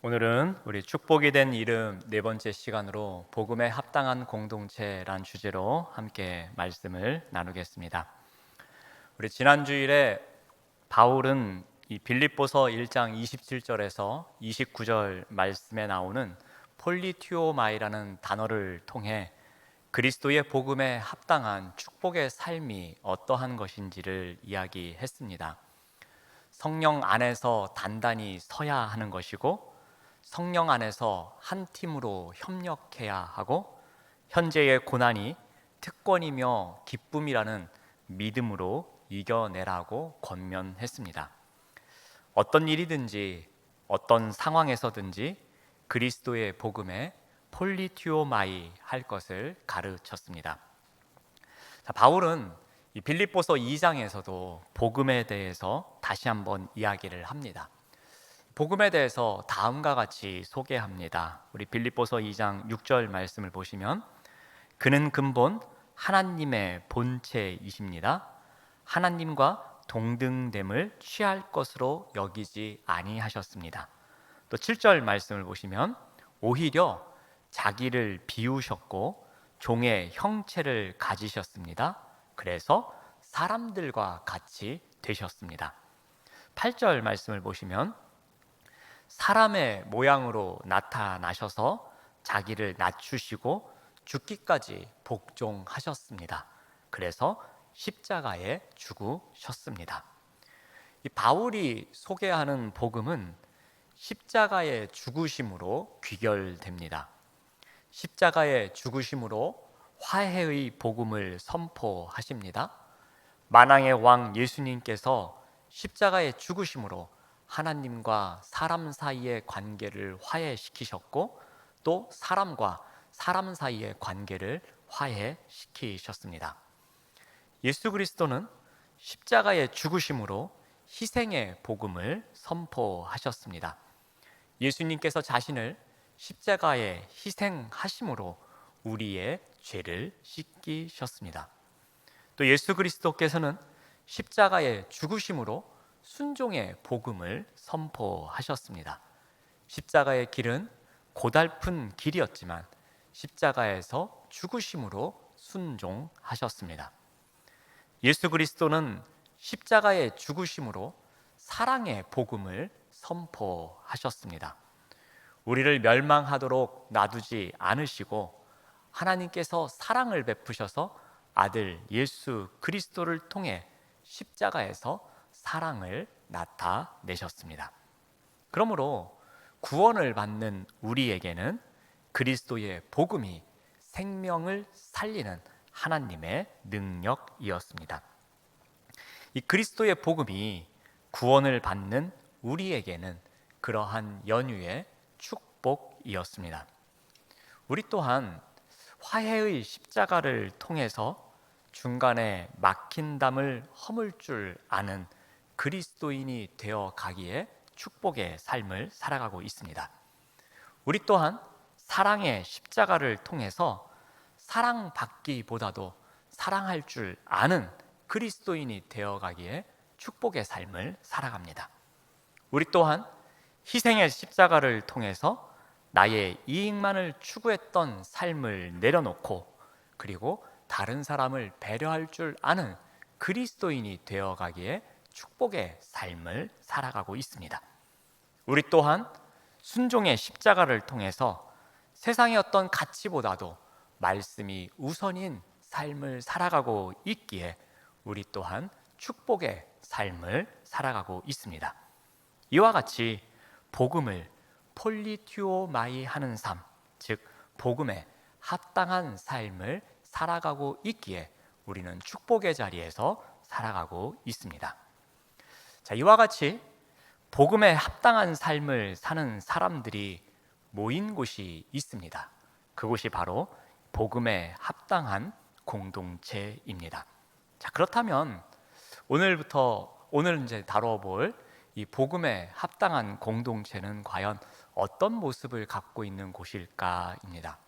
오늘은 우리 축복이 된 이름 네 번째 시간으로 복음에 합당한 공동체란 주제로 함께 말씀을 나누겠습니다. 우리 지난 주일에 바울은 이 빌립보서 1장 27절에서 29절 말씀에 나오는 폴리티오마이라는 단어를 통해 그리스도의 복음에 합당한 축복의 삶이 어떠한 것인지를 이야기했습니다. 성령 안에서 단단히 서야 하는 것이고, 성령 안에서 한 팀으로 협력해야 하고, 현재의 고난이 특권이며 기쁨이라는 믿음으로 이겨내라고 권면했습니다. 어떤 일이든지 어떤 상황에서든지 그리스도의 복음에 폴리티오마이 할 것을 가르쳤습니다. 바울은 이 빌립보서 2장에서도 복음에 대해서 다시 한번 이야기를 합니다. 복음에 대해서 다음과 같이 소개합니다. 우리 빌립보서 2장 6절 말씀을 보시면, 그는 근본 하나님의 본체이십니다. 하나님과 동등됨을 취할 것으로 여기지 아니하셨습니다. 또 7절 말씀을 보시면, 오히려 자기를 비우셨고 종의 형체를 가지셨습니다. 그래서 사람들과 같이 되셨습니다. 8절 말씀을 보시면, 사람의 모양으로 나타나셔서 자기를 낮추시고 죽기까지 복종하셨습니다. 그래서 십자가에 죽으셨습니다. 이 바울이 소개하는 복음은 십자가의 죽으심으로 귀결됩니다. 십자가의 죽으심으로 화해의 복음을 선포하십니다. 만왕의 왕 예수님께서 십자가의 죽으심으로 하나님과 사람 사이의 관계를 화해시키셨고, 또 사람과 사람 사이의 관계를 화해시키셨습니다. 예수 그리스도는 십자가의 죽으심으로 희생의 복음을 선포하셨습니다. 예수님께서 자신을 십자가에 희생하심으로 우리의 죄를 씻기셨습니다. 또 예수 그리스도께서는 십자가의 죽으심으로 순종의 복음을 선포하셨습니다. 십자가의 길은 고달픈 길이었지만 십자가에서 죽으심으로 순종하셨습니다. 예수 그리스도는 십자가의 죽으심으로 사랑의 복음을 선포하셨습니다. 우리를 멸망하도록 놔두지 않으시고 하나님께서 사랑을 베푸셔서 아들 예수 그리스도를 통해 십자가에서 사랑을 나타내셨습니다. 그러므로 구원을 받는 우리에게는 그리스도의 복음이 생명을 살리는 하나님의 능력이었습니다. 이 그리스도의 복음이 구원을 받는 우리에게는 그러한 연유의 축복이었습니다. 우리 또한 화해의 십자가를 통해서 중간에 막힌 담을 허물 줄 아는 그리스도인이 되어 가기에 축복의 삶을 살아가고 있습니다. 우리 또한 사랑의 십자가를 통해서 사랑받기보다도 사랑할 줄 아는 그리스도인이 되어 가기에 축복의 삶을 살아갑니다. 우리 또한 희생의 십자가를 통해서 나의 이익만을 추구했던 삶을 내려놓고, 그리고 다른 사람을 배려할 줄 아는 그리스도인이 되어가기에 축복의 삶을 살아가고 있습니다. 우리 또한 순종의 십자가를 통해서 세상의 어떤 가치보다도 말씀이 우선인 삶을 살아가고 있기에 우리 또한 축복의 삶을 살아가고 있습니다. 이와 같이 복음을 폴리티오마이 하는 삶, 즉 복음에 합당한 삶을 살아가고 있기에 우리는 축복의 자리에서 살아가고 있습니다. 자, 이와 같이 복음에 합당한 삶을 사는 사람들이 모인 곳이 있습니다. 그곳이 바로 복음에 합당한 공동체입니다. 자, 그렇다면 오늘 이제 다뤄볼 이 복음에 합당한 공동체는 과연 어떤 모습을 갖고 있는 곳일까입니다.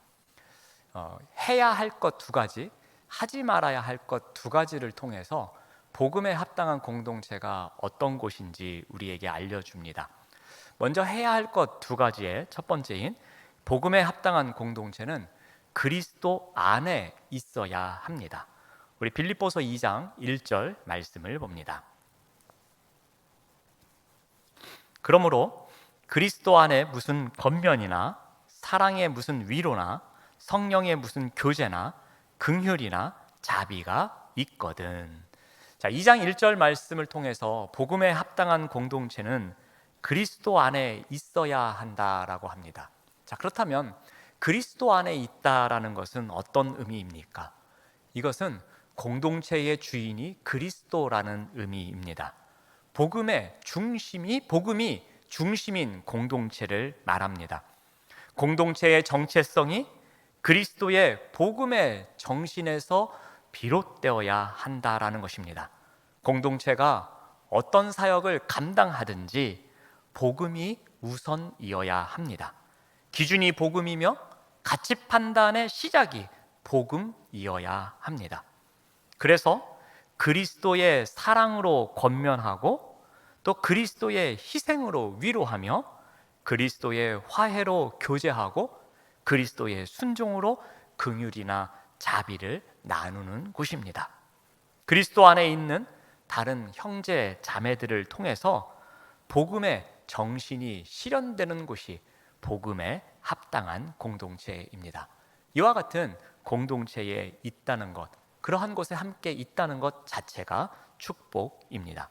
해야 할 것 두 가지, 하지 말아야 할 것 두 가지를 통해서 복음에 합당한 공동체가 어떤 곳인지 우리에게 알려줍니다. 먼저 해야 할 것 두 가지의 첫 번째인 복음에 합당한 공동체는 그리스도 안에 있어야 합니다. 우리 빌립보서 2장 1절 말씀을 봅니다. 그러므로 그리스도 안에 무슨 권면이나 사랑의 무슨 위로나 성령의 무슨 교제나 긍휼이나 자비가 있거든. 자, 2장 1절 말씀을 통해서 복음에 합당한 공동체는 그리스도 안에 있어야 한다라고 합니다. 자, 그렇다면 그리스도 안에 있다라는 것은 어떤 의미입니까? 이것은 공동체의 주인이 그리스도라는 의미입니다. 복음이 중심인 공동체를 말합니다. 공동체의 정체성이 그리스도의 복음의 정신에서 비롯되어야 한다라는 것입니다. 공동체가 어떤 사역을 감당하든지 복음이 우선이어야 합니다. 기준이 복음이며 가치 판단의 시작이 복음이어야 합니다. 그래서 그리스도의 사랑으로 권면하고 또 그리스도의 희생으로 위로하며 그리스도의 화해로 교제하고 그리스도의 순종으로 긍휼이나 자비를 나누는 곳입니다. 그리스도 안에 있는 다른 형제 자매들을 통해서 복음의 정신이 실현되는 곳이 복음에 합당한 공동체입니다. 이와 같은 공동체에 있다는 것, 그러한 곳에 함께 있다는 것 자체가 축복입니다.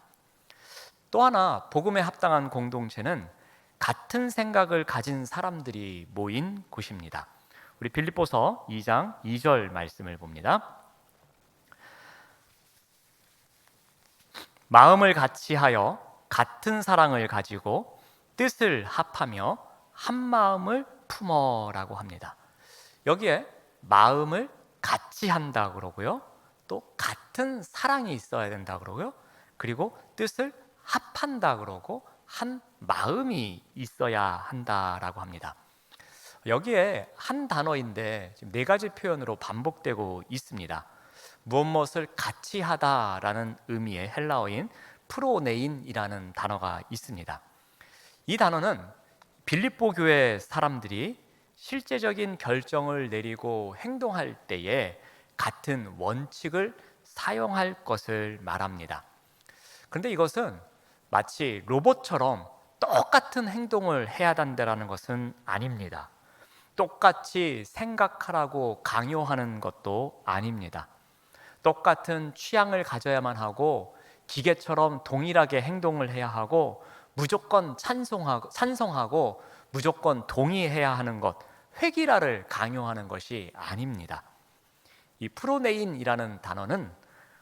또 하나 복음에 합당한 공동체는 같은 생각을 가진 사람들이 모인 곳입니다. 우리 빌립보서 2장 2절 말씀을 봅니다. 마음을 같이하여 같은 사랑을 가지고 뜻을 합하며 한 마음을 품어라고 합니다. 여기에 마음을 같이 한다 그러고요, 또 같은 사랑이 있어야 된다 그러고요, 그리고 뜻을 합한다 그러고 한 마음이 있어야 한다라고 합니다. 여기에 한 단어인데 지금 네 가지 표현으로 반복되고 있습니다. 무엇을 같이 하다라는 의미의 헬라어인 프로네인이라는 단어가 있습니다. 이 단어는 빌립보 교회 사람들이 실제적인 결정을 내리고 행동할 때에 같은 원칙을 사용할 것을 말합니다. 그런데 이것은 마치 로봇처럼 똑같은 행동을 해야 한다는 것은 아닙니다. 똑같이 생각하라고 강요하는 것도 아닙니다. 똑같은 취향을 가져야만 하고 기계처럼 동일하게 행동을 해야 하고 무조건 찬성하고 무조건 동의해야 하는 것, 획일화를 강요하는 것이 아닙니다. 이 프로네인이라는 단어는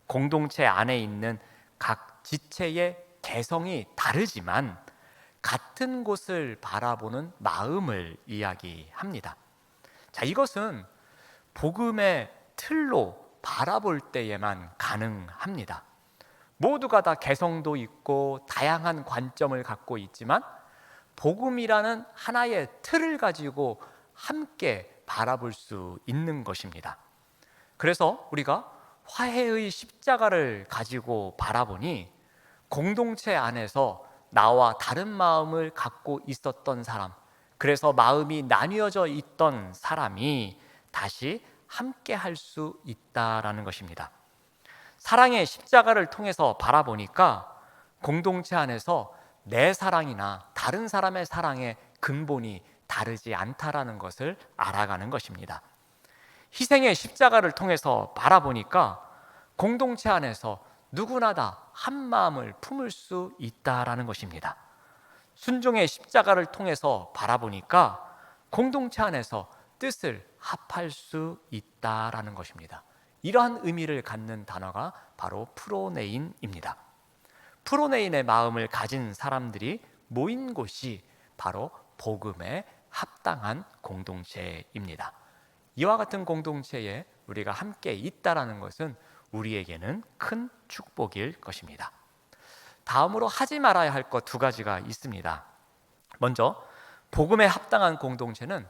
공동체 안에 있는 각 지체의 개성이 다르지만 같은 곳을 바라보는 마음을 이야기합니다. 자, 이것은 복음의 틀로 바라볼 때에만 가능합니다. 모두가 다 개성도 있고 다양한 관점을 갖고 있지만 복음이라는 하나의 틀을 가지고 함께 바라볼 수 있는 것입니다. 그래서 우리가 화해의 십자가를 가지고 바라보니 공동체 안에서 나와 다른 마음을 갖고 있었던 사람, 그래서 마음이 나뉘어져 있던 사람이 다시 함께 할 수 있다라는 것입니다. 사랑의 십자가를 통해서 바라보니까 공동체 안에서 내 사랑이나 다른 사람의 사랑의 근본이 다르지 않다라는 것을 알아가는 것입니다. 희생의 십자가를 통해서 바라보니까 공동체 안에서 누구나 다 한 마음을 품을 수 있다라는 것입니다. 순종의 십자가를 통해서 바라보니까 공동체 안에서 뜻을 합할 수 있다라는 것입니다. 이러한 의미를 갖는 단어가 바로 프로네인입니다. 프로네인의 마음을 가진 사람들이 모인 곳이 바로 복음에 합당한 공동체입니다. 이와 같은 공동체에 우리가 함께 있다라는 것은 우리에게는 큰 축복일 것입니다. 다음으로 하지 말아야 할 것 두 가지가 있습니다. 먼저 복음에 합당한 공동체는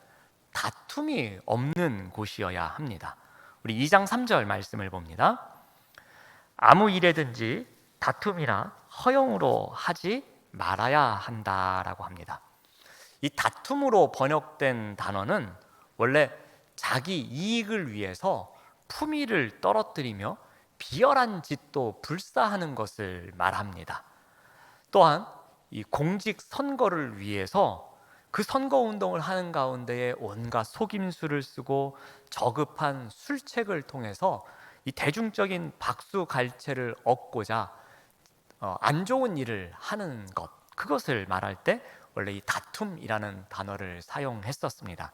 다툼이 없는 곳이어야 합니다. 우리 2장 3절 말씀을 봅니다. 아무 일에든지 다툼이나 허용으로 하지 말아야 한다라고 합니다. 이 다툼으로 번역된 단어는 원래 자기 이익을 위해서 품위를 떨어뜨리며 비열한 짓도 불사하는 것을 말합니다. 또한 이 공직 선거를 위해서 그 선거 운동을 하는 가운데에 온갖 속임수를 쓰고 저급한 술책을 통해서 이 대중적인 박수갈채를 얻고자 안 좋은 일을 하는 것, 그것을 말할 때 원래 이 다툼이라는 단어를 사용했었습니다.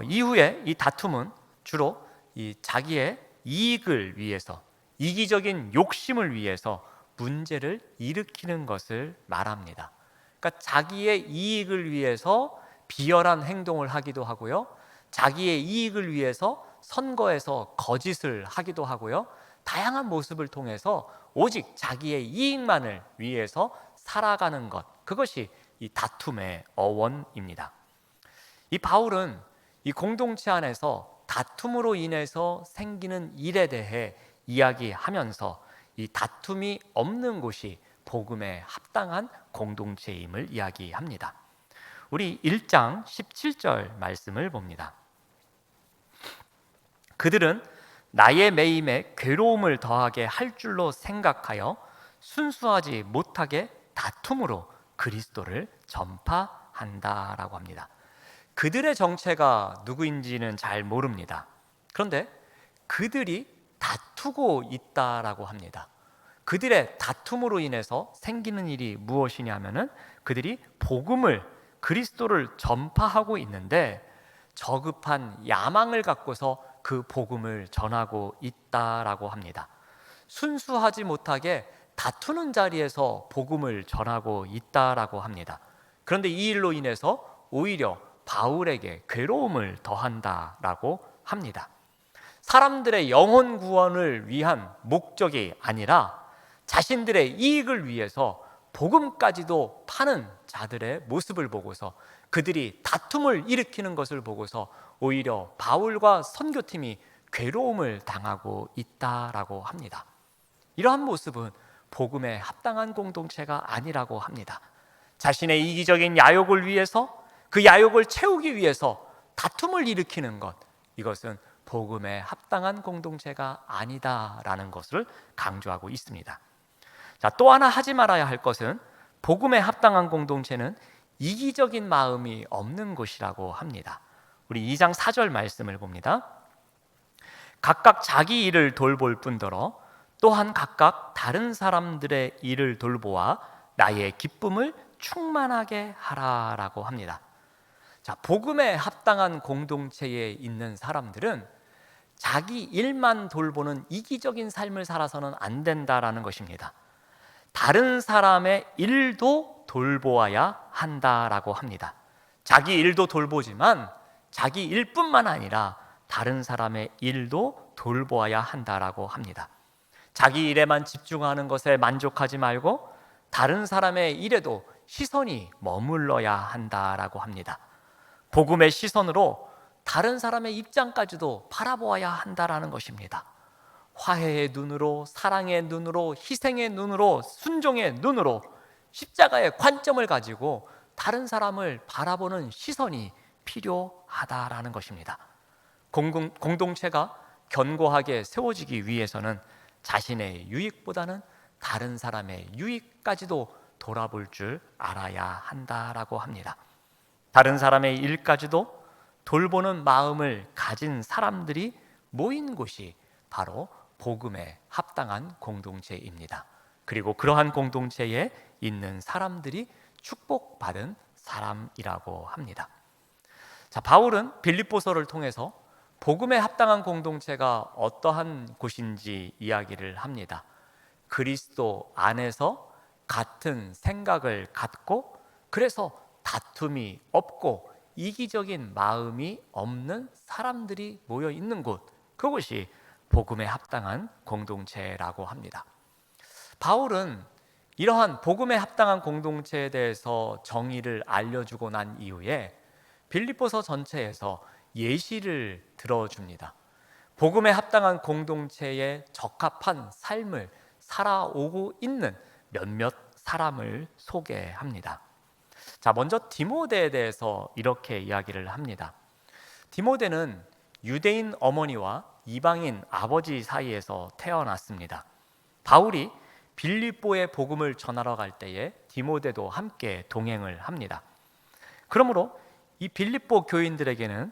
이후에 이 다툼은 주로 이 자기의 이익을 위해서, 이기적인 욕심을 위해서 문제를 일으키는 것을 말합니다. 그러니까 자기의 이익을 위해서 비열한 행동을 하기도 하고요, 자기의 이익을 위해서 선거에서 거짓을 하기도 하고요, 다양한 모습을 통해서 오직 자기의 이익만을 위해서 살아가는 것, 그것이 이 다툼의 어원입니다. 이 바울은 이 공동체 안에서 다툼으로 인해서 생기는 일에 대해 이야기하면서 이 다툼이 없는 곳이 복음에 합당한 공동체임을 이야기합니다. 우리 1장 17절 말씀을 봅니다. 그들은 나의 매임에 괴로움을 더하게 할 줄로 생각하여 순수하지 못하게 다툼으로 그리스도를 전파한다라고 합니다. 그들의 정체가 누구인지는 잘 모릅니다. 그런데 그들이 다투고 있다라고 합니다. 그들의 다툼으로 인해서 생기는 일이 무엇이냐면은 그들이 복음을, 그리스도를 전파하고 있는데 저급한 야망을 갖고서 그 복음을 전하고 있다라고 합니다. 순수하지 못하게 다투는 자리에서 복음을 전하고 있다라고 합니다. 그런데 이 일로 인해서 오히려 바울에게 괴로움을 더한다라고 합니다. 사람들의 영혼 구원을 위한 목적이 아니라 자신들의 이익을 위해서 복음까지도 파는 자들의 모습을 보고서, 그들이 다툼을 일으키는 것을 보고서 오히려 바울과 선교팀이 괴로움을 당하고 있다라고 합니다. 이러한 모습은 복음에 합당한 공동체가 아니라고 합니다. 자신의 이기적인 야욕을 위해서, 그 야욕을 채우기 위해서 다툼을 일으키는 것, 이것은 복음에 합당한 공동체가 아니다라는 것을 강조하고 있습니다. 자, 또 하나 하지 말아야 할 것은 복음에 합당한 공동체는 이기적인 마음이 없는 곳이라고 합니다. 우리 2장 4절 말씀을 봅니다. 각각 자기 일을 돌볼 뿐더러 또한 각각 다른 사람들의 일을 돌보아 나의 기쁨을 충만하게 하라라고 합니다. 자, 복음에 합당한 공동체에 있는 사람들은 자기 일만 돌보는 이기적인 삶을 살아서는 안 된다라는 것입니다. 다른 사람의 일도 돌보아야 한다라고 합니다. 자기 일도 돌보지만 자기 일뿐만 아니라 다른 사람의 일도 돌보아야 한다라고 합니다. 자기 일에만 집중하는 것에 만족하지 말고 다른 사람의 일에도 시선이 머물러야 한다라고 합니다. 복음의 시선으로 다른 사람의 입장까지도 바라보아야 한다라는 것입니다. 화해의 눈으로, 사랑의 눈으로, 희생의 눈으로, 순종의 눈으로, 십자가의 관점을 가지고 다른 사람을 바라보는 시선이 필요하다라는 것입니다. 공동체가 견고하게 세워지기 위해서는 자신의 유익보다는 다른 사람의 유익까지도 돌아볼 줄 알아야 한다라고 합니다. 다른 사람의 일까지도 돌보는 마음을 가진 사람들이 모인 곳이 바로 복음에 합당한 공동체입니다. 그리고 그러한 공동체에 있는 사람들이 축복받은 사람이라고 합니다. 자, 바울은 빌립보서를 통해서 복음에 합당한 공동체가 어떠한 곳인지 이야기를 합니다. 그리스도 안에서 같은 생각을 갖고, 그래서 다툼이 없고 이기적인 마음이 없는 사람들이 모여 있는 곳, 그것이 복음에 합당한 공동체라고 합니다. 바울은 이러한 복음에 합당한 공동체에 대해서 정의를 알려주고 난 이후에 빌립보서 전체에서 예시를 들어줍니다. 복음에 합당한 공동체에 적합한 삶을 살아오고 있는 몇몇 사람을 소개합니다. 자, 먼저 디모데에 대해서 이렇게 이야기를 합니다. 디모데는 유대인 어머니와 이방인 아버지 사이에서 태어났습니다. 바울이 빌립보에 복음을 전하러 갈 때에 디모데도 함께 동행을 합니다. 그러므로 이 빌립보 교인들에게는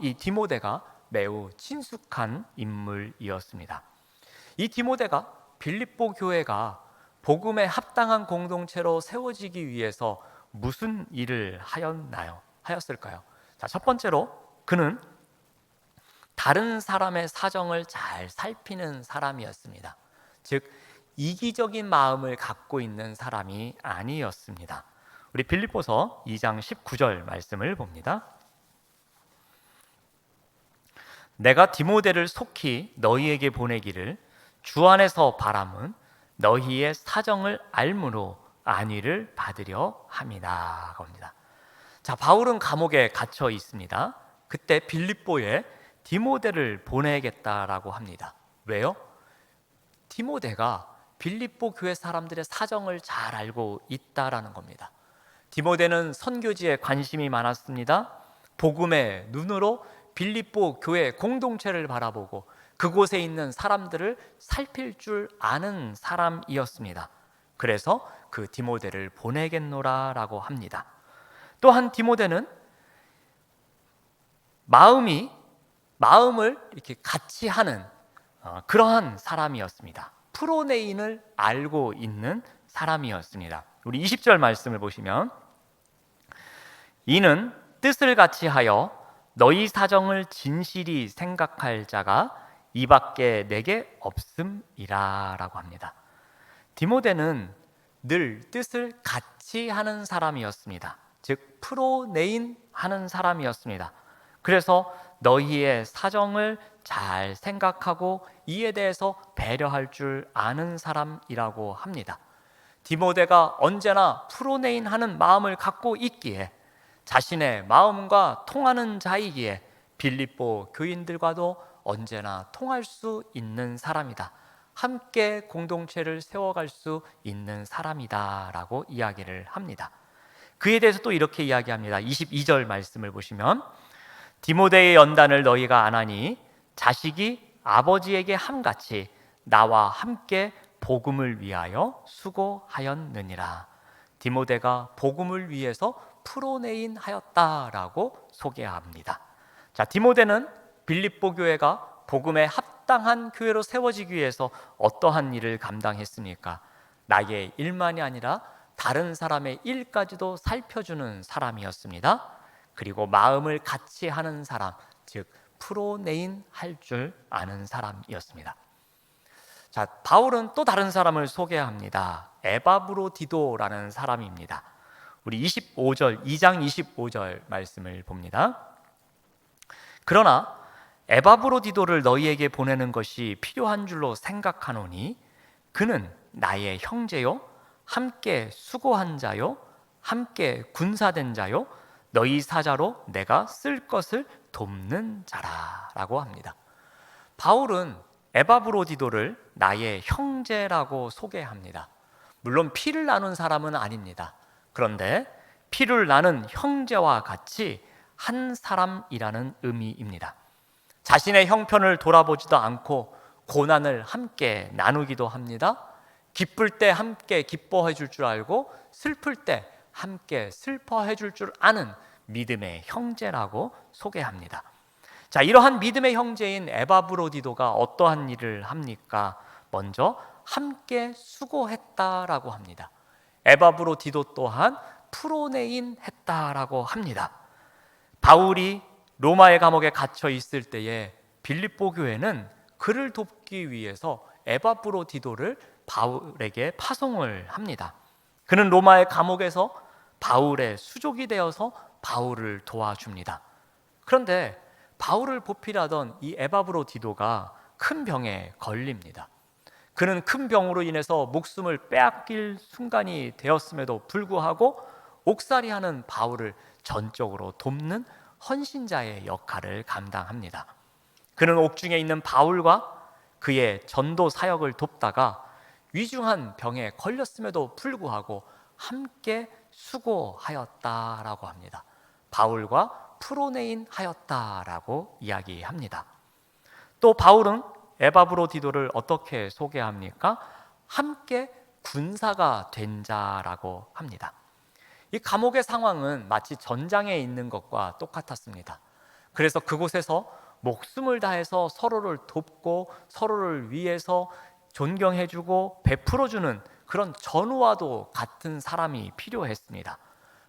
이 디모데가 매우 친숙한 인물이었습니다. 이 디모데가 빌립보 교회가 복음에 합당한 공동체로 세워지기 위해서 무슨 일을 하였을까요? 자, 첫 번째로 그는 다른 사람의 사정을 잘 살피는 사람이었습니다. 즉, 이기적인 마음을 갖고 있는 사람이 아니었습니다. 우리 빌립보서 2장 19절 말씀을 봅니다. 내가 디모데를 속히 너희에게 보내기를 주 안에서 바람은 너희의 사정을 알므로 안위를 받으려 함이다. 겁니다. 자, 바울은 감옥에 갇혀 있습니다. 그때 빌립보에 디모데를 보내겠다라고 합니다. 왜요? 디모데가 빌립보 교회 사람들의 사정을 잘 알고 있다라는 겁니다. 디모데는 선교지에 관심이 많았습니다. 복음의 눈으로 빌립보 교회 공동체를 바라보고 그곳에 있는 사람들을 살필 줄 아는 사람이었습니다. 그래서 그 디모데를 보내겠노라라고 합니다. 또한 디모데는 마음을 이렇게 같이 하는 그러한 사람이었습니다. 프로네인을 알고 있는 사람이었습니다. 우리 20절 말씀을 보시면 이는 뜻을 같이 하여 너희 사정을 진실이 생각할 자가 이밖에 내게 없음이라 라고 합니다. 디모데는 늘 뜻을 같이 하는 사람이었습니다. 즉 프로네인 하는 사람이었습니다. 그래서 너희의 사정을 잘 생각하고 이에 대해서 배려할 줄 아는 사람이라고 합니다. 디모데가 언제나 프로네인 하는 마음을 갖고 있기에 자신의 마음과 통하는 자이기에 빌립보 교인들과도 언제나 통할 수 있는 사람이다. 함께 공동체를 세워갈 수 있는 사람이다 라고 이야기를 합니다. 그에 대해서 또 이렇게 이야기합니다. 22절 말씀을 보시면 디모데의 연단을 너희가 안하니 자식이 아버지에게 함같이 나와 함께 복음을 위하여 수고하였느니라. 디모데가 복음을 위해서 프로네인 하였다라고 소개합니다. 자, 디모데는 빌립보 교회가 복음에 합당한 교회로 세워지기 위해서 어떠한 일을 감당했습니까? 나의 일만이 아니라 다른 사람의 일까지도 살펴주는 사람이었습니다. 그리고 마음을 같이 하는 사람, 즉 프로네인 할 줄 아는 사람이었습니다. 자, 바울은 또 다른 사람을 소개합니다. 에바브로디도라는 사람입니다. 우리 2장 25절 말씀을 봅니다. 그러나 에바브로디도를 너희에게 보내는 것이 필요한 줄로 생각하노니 그는 나의 형제요 함께 수고한 자요 함께 군사된 자요 너희 사자로 내가 쓸 것을 돕는 자라라고 합니다. 바울은 에바브로디도를 나의 형제라고 소개합니다. 물론 피를 나눈 사람은 아닙니다. 그런데 피를 나눈 형제와 같이 한 사람이라는 의미입니다. 자신의 형편을 돌아보지도 않고 고난을 함께 나누기도 합니다. 기쁠 때 함께 기뻐해 줄 줄 알고 슬플 때 함께 슬퍼해 줄 줄 아는 믿음의 형제라고 소개합니다. 자, 이러한 믿음의 형제인 에바브로디도가 어떠한 일을 합니까? 먼저 함께 수고했다라고 합니다. 에바브로디도 또한 프로네인 했다라고 합니다. 바울이 로마의 감옥에 갇혀 있을 때에 빌립보 교회는 그를 돕기 위해서 에바브로디도를 바울에게 파송을 합니다. 그는 로마의 감옥에서 바울의 수족이 되어서 바울을 도와줍니다. 그런데 바울을 보필하던 이 에바브로디도가 큰 병에 걸립니다. 그는 큰 병으로 인해서 목숨을 빼앗길 순간이 되었음에도 불구하고 옥살이하는 바울을 전적으로 돕는 헌신자의 역할을 감당합니다. 그는 옥중에 있는 바울과 그의 전도 사역을 돕다가 위중한 병에 걸렸음에도 불구하고 함께 수고하였다라고 합니다. 바울과 프로네인 하였다라고 이야기합니다. 또 바울은 에바브로디도를 어떻게 소개합니까? 함께 군사가 된 자라고 합니다. 이 감옥의 상황은 마치 전장에 있는 것과 똑같았습니다. 그래서 그곳에서 목숨을 다해서 서로를 돕고 서로를 위해서 존경해주고 베풀어주는 그런 전우와도 같은 사람이 필요했습니다.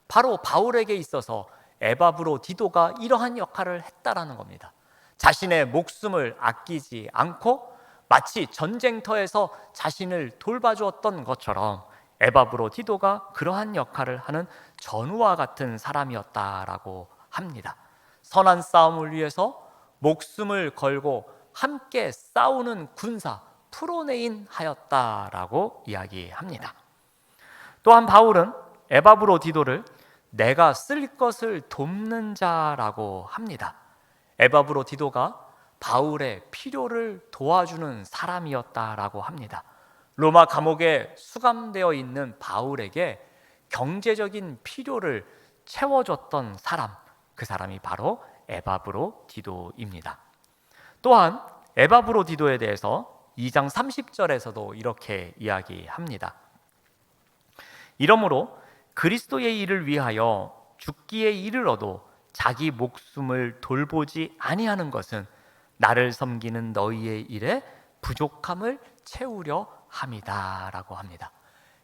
바로 바울에게 있어서 에바브로디도가 이러한 역할을 했다라는 겁니다. 자신의 목숨을 아끼지 않고 마치 전쟁터에서 자신을 돌봐주었던 것처럼 에바브로디도가 그러한 역할을 하는 전우와 같은 사람이었다라고 합니다. 선한 싸움을 위해서 목숨을 걸고 함께 싸우는 군사 프로네인 하였다라고 이야기합니다. 또한 바울은 에바브로디도를 내가 쓸 것을 돕는 자라고 합니다. 에바브로디도가 바울의 필요를 도와주는 사람이었다라고 합니다. 로마 감옥에 수감되어 있는 바울에게 경제적인 필요를 채워줬던 사람, 그 사람이 바로 에바브로디도입니다. 또한 에바브로디도에 대해서 2장 30절에서도 이렇게 이야기합니다. 이러므로 그리스도의 일을 위하여 죽기에 이르러도 자기 목숨을 돌보지 아니하는 것은 나를 섬기는 너희의 일에 부족함을 채우려 함이다라고 합니다.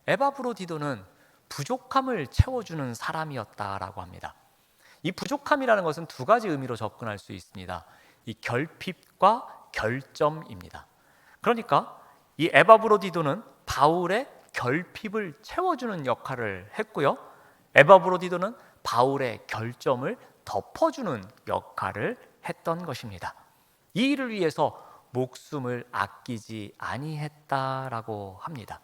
에바브로디도는 부족함을 채워주는 사람이었다라고 합니다. 이 부족함이라는 것은 두 가지 의미로 접근할 수 있습니다. 이 결핍과 결점입니다. 그러니까 이 에바브로디도는 바울의 결핍을 채워주는 역할을 했고요, 에바브로디도는 바울의 결점을 덮어주는 역할을 했던 것입니다. 이 일을 위해서 목숨을 아끼지 아니했다라고 합니다.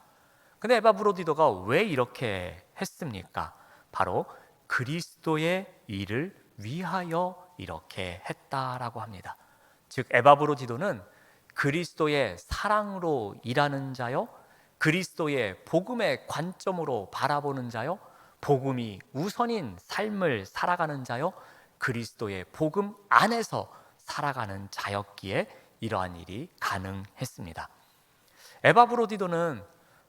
근데 에바브로디도가 왜 이렇게 했습니까? 바로 그리스도의 일을 위하여 이렇게 했다라고 합니다. 즉 에바브로디도는 그리스도의 사랑으로 일하는 자요, 그리스도의 복음의 관점으로 바라보는 자요, 복음이 우선인 삶을 살아가는 자요, 그리스도의 복음 안에서 살아가는 자였기에 이러한 일이 가능했습니다. 에바브로디도는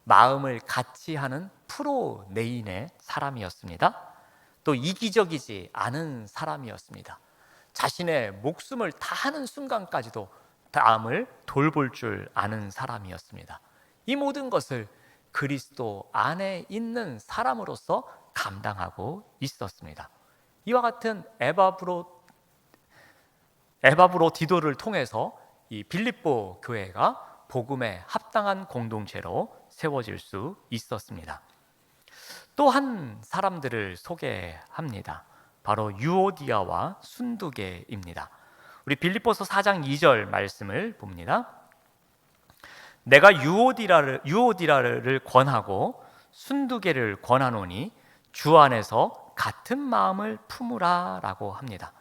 마음을 같이 하는 프로네인의 사람이었습니다. 또 이기적이지 않은 사람이었습니다. 자신의 목숨을 다하는 순간까지도 남을 돌볼 줄 아는 사람이었습니다. 이 모든 것을 그리스도 안에 있는 사람으로서 감당하고 있었습니다. 이와 같은 에바브로디도를 통해서 이 빌립보 교회가 복음에 합당한 공동체로 세워질 수 있었습니다. 또 한 사람들을 소개합니다. 바로 유오디아와 순두계입니다. 우리 빌립보서 4장 2절 말씀을 봅니다. 내가 유오디라를 권하고 순두계를 권하노니 주 안에서 같은 마음을 품으라 라고 합니다.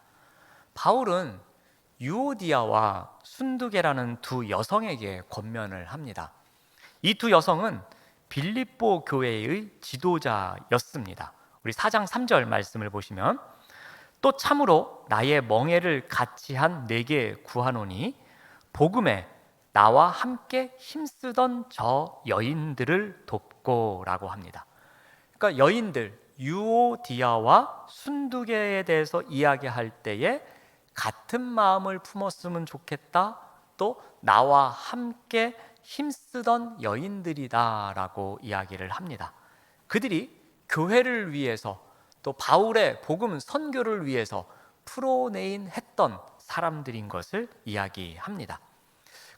바울은 유오디아와 순두계라는 두 여성에게 권면을 합니다. 이 두 여성은 빌립보 교회의 지도자였습니다. 우리 4장 3절 말씀을 보시면 또 참으로 나의 멍에를 같이 한 내게 구하노니 복음에 나와 함께 힘쓰던 저 여인들을 돕고 라고 합니다. 그러니까 여인들, 유오디아와 순두계에 대해서 이야기할 때에 같은 마음을 품었으면 좋겠다, 또 나와 함께 힘쓰던 여인들이다 라고 이야기를 합니다. 그들이 교회를 위해서 또 바울의 복음 선교를 위해서 프로네인 했던 사람들인 것을 이야기합니다.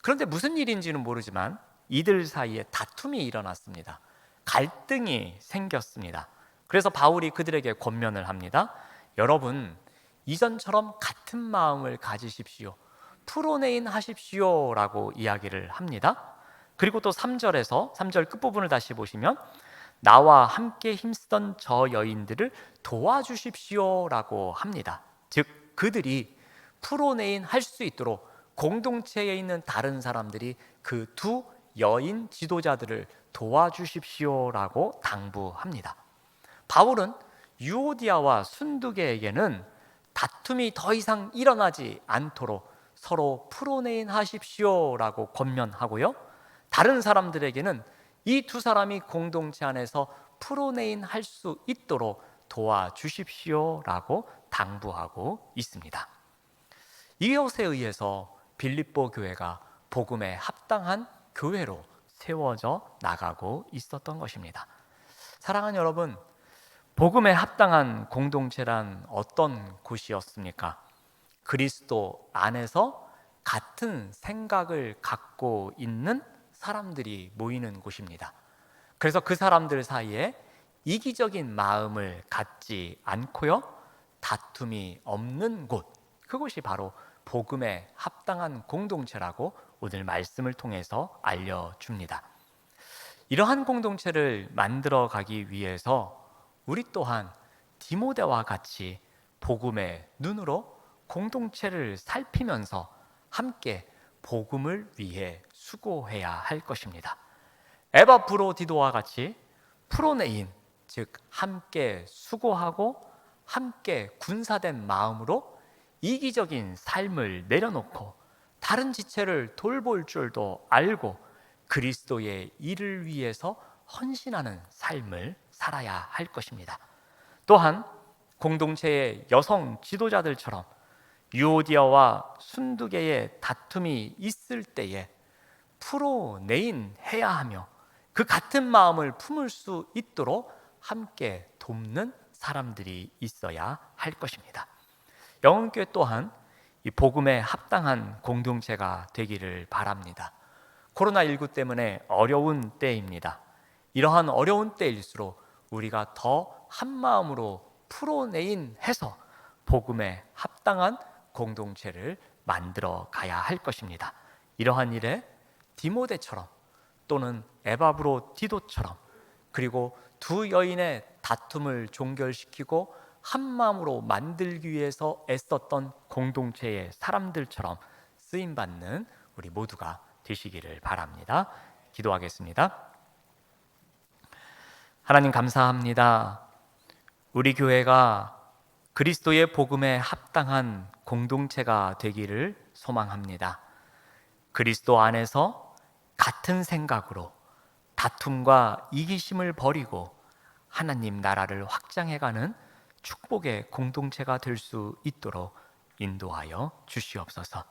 그런데 무슨 일인지는 모르지만 이들 사이에 다툼이 일어났습니다. 갈등이 생겼습니다. 그래서 바울이 그들에게 권면을 합니다. 여러분, 이전처럼 같은 마음을 가지십시오. 프로네인 하십시오 라고 이야기를 합니다. 그리고 또 3절 끝부분을 다시 보시면 나와 함께 힘쓰던 저 여인들을 도와주십시오 라고 합니다. 즉 그들이 프로네인 할 수 있도록 공동체에 있는 다른 사람들이 그 두 여인 지도자들을 도와주십시오 라고 당부합니다. 바울은 유오디아와 순두계에게는 다툼이 더 이상 일어나지 않도록 서로 프로네인 하십시오라고 권면하고요, 다른 사람들에게는 이 두 사람이 공동체 안에서 프로네인 할 수 있도록 도와주십시오라고 당부하고 있습니다. 이것에 의해서 빌립보 교회가 복음에 합당한 교회로 세워져 나가고 있었던 것입니다. 사랑하는 여러분, 복음에 합당한 공동체란 어떤 곳이었습니까? 그리스도 안에서 같은 생각을 갖고 있는 사람들이 모이는 곳입니다. 그래서 그 사람들 사이에 이기적인 마음을 갖지 않고요, 다툼이 없는 곳, 그곳이 바로 복음에 합당한 공동체라고 오늘 말씀을 통해서 알려줍니다. 이러한 공동체를 만들어 가기 위해서 우리 또한 디모데와 같이 복음의 눈으로 공동체를 살피면서 함께 복음을 위해 수고해야 할 것입니다. 에바브로디도와 같이 프로네인, 즉 함께 수고하고 함께 군사된 마음으로 이기적인 삶을 내려놓고 다른 지체를 돌볼 줄도 알고 그리스도의 일을 위해서 헌신하는 삶을 살아야 할 것입니다. 또한 공동체의 여성 지도자들처럼 유오디아와 순두계의 다툼이 있을 때에 프로네인 해야 하며 그 같은 마음을 품을 수 있도록 함께 돕는 사람들이 있어야 할 것입니다. 영혼교회 또한 이 복음에 합당한 공동체가 되기를 바랍니다. 코로나19 때문에 어려운 때입니다. 이러한 어려운 때일수록 우리가 더 한마음으로 프로네인해서 복음에 합당한 공동체를 만들어 가야 할 것입니다. 이러한 일에 디모데처럼 또는 에바브로디도처럼, 그리고 두 여인의 다툼을 종결시키고 한마음으로 만들기 위해서 애썼던 공동체의 사람들처럼 쓰임받는 우리 모두가 되시기를 바랍니다. 기도하겠습니다. 하나님 감사합니다. 우리 교회가 그리스도의 복음에 합당한 공동체가 되기를 소망합니다. 그리스도 안에서 같은 생각으로 다툼과 이기심을 버리고 하나님 나라를 확장해가는 축복의 공동체가 될 수 있도록 인도하여 주시옵소서.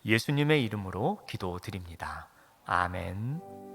예수님의 이름으로 기도드립니다. 아멘.